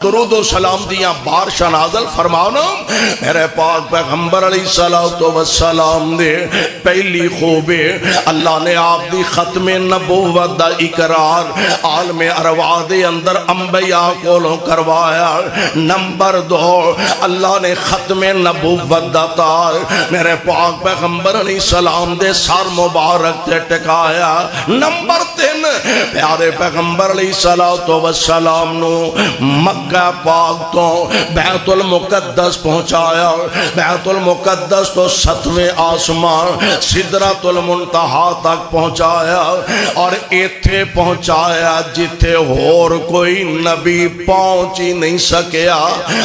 درود و سلام دیاں بارشاں نازل فرمانا میرے پاک پیغمبر علیہ السلام دے پہلی خوبے اللہ نے آپ دی ختم نبوت دا اقرار عالم ارواح دے اندر انبیاء کولوں کروایا۔ نمبر 2 اللہ نے ختم نبوت دا تاج میرے پاک پیغمبر علیہ السلام دے سر مبارک تے ٹکایا۔ نمبر 3 پیارے پیغمبر علیہ السلام نو مکہ پاک تو بیت المقدس پہنچایا۔ بیت المقدس تو 7ویں آسمان سدرۃ المنتہا تک پہنچایا اور ایتھے پہنچایا جتھے اور کوئی نبی پہنچ ہی نہیں سکیا۔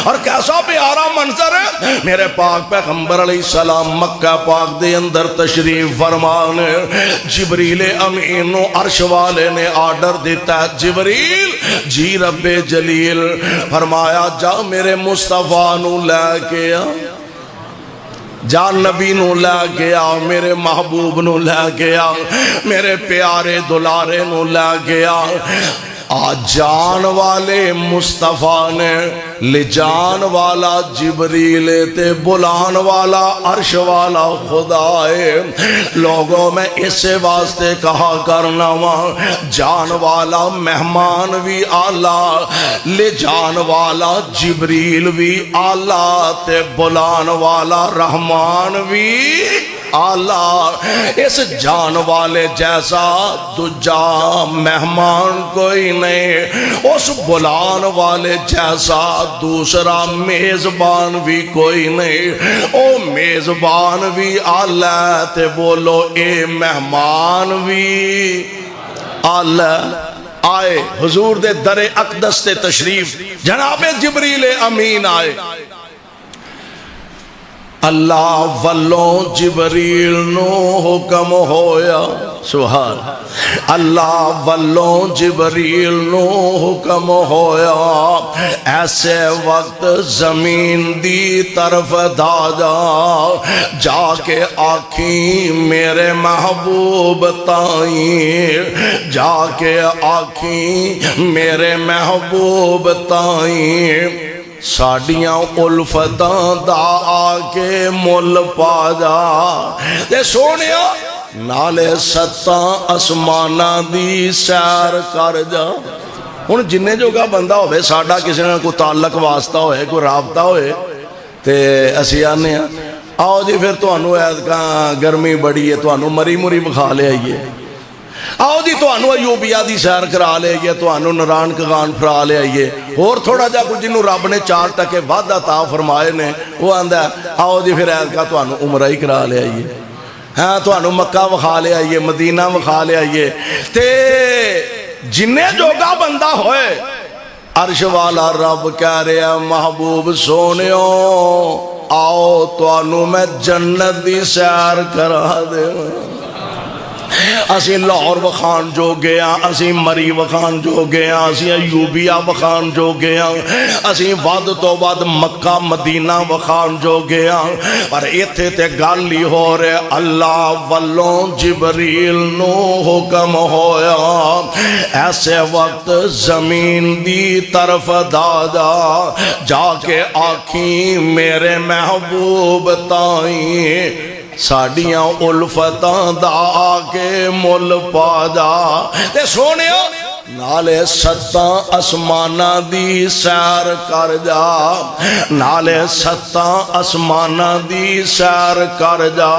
اور کیسا پیارا منظر ہے، میرے پاک پیغمبر علیہ السلام مکہ پاک دے اندر تشریف فرمانے، جبریل امین نو عرش والے نے آرڈر دیتا ہے، جبریل جی رب جلیل فرمایا جا میرے مصطفیٰ نو لے کے آ، جا نبی نو لے کے آ، میرے محبوب نو لے کے آ، میرے پیارے دلارے نو لے کے آ۔ جان والے مصطفیٰ نے لے جان والا جبریل تے بلان والا عرش والا خدا ہے۔ لوگوں میں اس واسطے کہا کرنا وہاں جان والا مہمان بھی آلہ، لے جان والا جبریل بھی آلہ تے بلان والا رحمان بھی آلہ۔ اس جان والے جیسا دجا مہمان کوئی نہیں، اس بلان والے جیسا دوسرا میزبان بھی کوئی نہیں۔ او میزبان بھی آلہ تے بولو اے مہمان بھی آلہ۔ آئے حضور دے در اقدس تے تشریف جناب جبریل امین آئے۔ اللہ والوں جبریل نو حکم ہویا، سبحان اللہ والوں جبریل نو حکم ہویا، ایسے وقت زمین دی طرف جا کے آکھیں میرے محبوب تائیں، جا کے آکھیں میرے محبوب تائیں، ساڑیاں الفتاں دا آکے مل پا جا۔ تے سونیا نالے 7 آسمانہ دی سیر کر جا۔ ہن جننے جو کا بندہ ہوئے ساڑا کسی نے کوئی تعلق واسطہ ہوئے کوئی رابطہ ہوئے تے اسی آنے آؤ جی پھر تو انہوں ایدکاں گرمی بڑی ہے تو انہوں مری مری بکھا لے آئیے، آؤ جی تو انہوں ایوبیا دی سیر کرا لے آئیے، تو انہوں نران کغان پھرا لے آئیے، اور تھوڑا جا کچھ جنہوں رب نے 4 ٹکے بعد عطا فرمائے نے وہ آندہ ہے آؤ جی پھر ایدکا تو انہوں عمرہ ہی کرا لے آئیے، ہاں تو انہوں مکہ وکھا لے آئیے، مدینہ وکھا لے آئیے۔ تے جنہیں جوگا بندہ ہوئے عرش والا رب کہہ رہے ہیں محبوب سونیوں آؤ تو انہوں میں جنت دی سیر کرا دے۔ اسی لاہور وخان جو گیا، اسی مری وخان جو گیا، اسی ایوبیہ وخان جو گیا، اسی ود تو ود مکہ مدینہ وخان جو گیا، پر ایتھے تے گالی ہو رہے اللہ والوں جبریل نو حکم ہویا، ایسے وقت زمین دی طرف جا کے آکھیں میرے محبوب تائیں، ساڑیاں الفتاں دا آکے مل پا جا۔ تے سونیا نالے 7 آسمانہ دی سیر کر جا، نالے 7 آسمانہ دی سیر کر جا،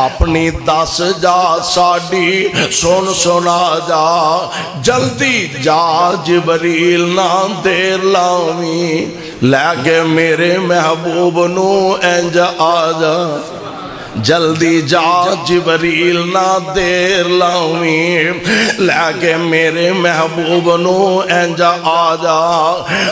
اپنی دس جا ساڑی سن سنا جا، جلدی جا جبریل نہ دیر لاویں، لے کے میرے محبوب نو انج آ جا، جلدی جا جبریل نہ دیر لاویں، لے کے میرے محبوب نو انجا آ جا۔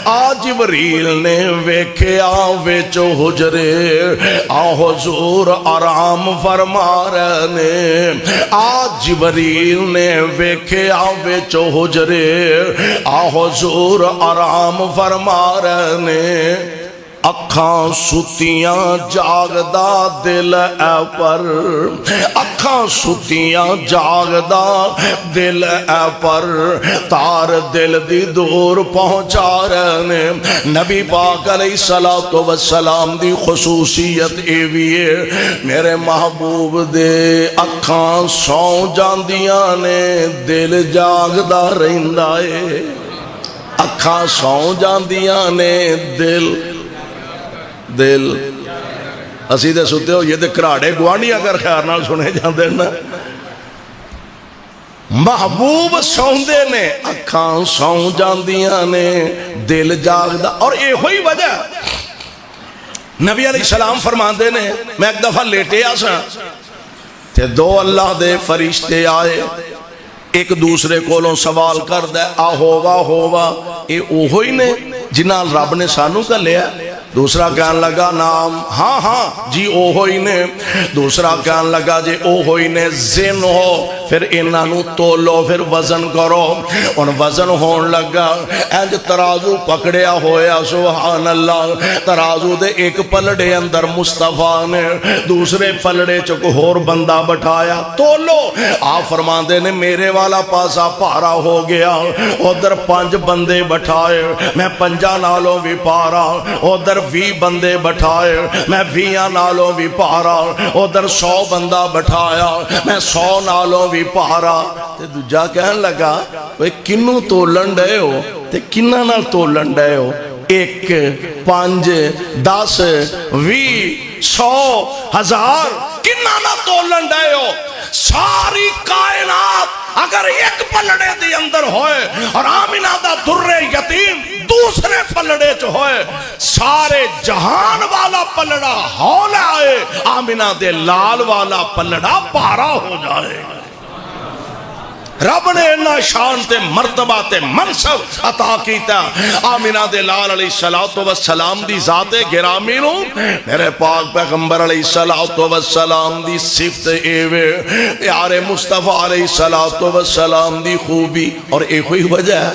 آ جبریل نے ویکھیا وچ حجرے، آ حضور آرام فرما رہے نے، آ جبریل نے ویکھیا وچ حجرے، آ حضور آرام فرما رہے نے، اکھاں ستیاں جاگدا دل اے پر، اکھاں ستیاں جاگدا دل اے پر، تار دل دی دور پہنچا رہے نے۔ نبی پاک علیہ السلام دی خصوصیت اے وی ہے، میرے محبوب دے اکھاں سو جاندیاں نے دل جاگدا رہندا ہے، اکھاں سو جاندیاں نے دل اسی دے ستے ہو یہ دے کراڑے گوانڈی اگر خیار نال سنے جاندے نا، محبوب سوندے نے اکھاں سو جاندیاں نے دل جاگدا۔ اور اے ہوئی وجہ نبی علیہ السلام فرماندے نے، میں ایک دفعہ لیٹے آسا تے دو اللہ دے فرشتے آئے، ایک دوسرے کولوں سوال کر دے آ ہوا اے اوہی نے جنہاں رب نے سانو کا لیا؟ دوسرا کہنے لگا نام، ہاں جی اوہی نے۔ دوسرا کہنے لگا جی اوہی نے، زن ہو پھر انہاں نو تولو، پھر وزن کرو۔ ان وزن ہون لگا، اینج ترازو پکڑیا ہویا، سبحان اللہ، ترازو دے ایک پلڑے اندر مصطفیٰ نے، دوسرے پلڑے چکو ہور بندہ بٹھایا، تولو۔ آپ فرماندے نے میرے والا پاسا پارا ہو گیا، ادھر 5 بندے بٹھائے، میں 5 نالوں بھی پارا، ادھر 20 بندے بٹھائے، میں 20 نالوں بھی پارا، ادھر 100 بندہ بٹھایا، میں 100 نالوں بھی پارا۔ تے دوجا کہن لگا وہ کنوں تولن ڈے ہو تے کنہ نال تولن ڈے ہو؟ 1 5 10 20 100 1000 کنہ نال تولن ڈے ہو؟ ساری کائنات اگر ایک پلڑے دی اندر ہوئے اور آمینہ دا در یتیم دوسرے پلڑے چ ہوئے، سارے جہان والا پلڑا ہونا ہے، آمینہ دے لال والا پلڑا پارا ہو جائے گا۔ رب نے انہا شان تے مرتبہ تے منصب عطا کیتا، آمینہ دے لال علیہ السلام دی ذات گرامی نو میرے پاک پیغمبر علیہ السلام دی صفت ایوے، پیارے مصطفیٰ علیہ السلام دی خوبی، اور ایک ہوئی وجہ ہے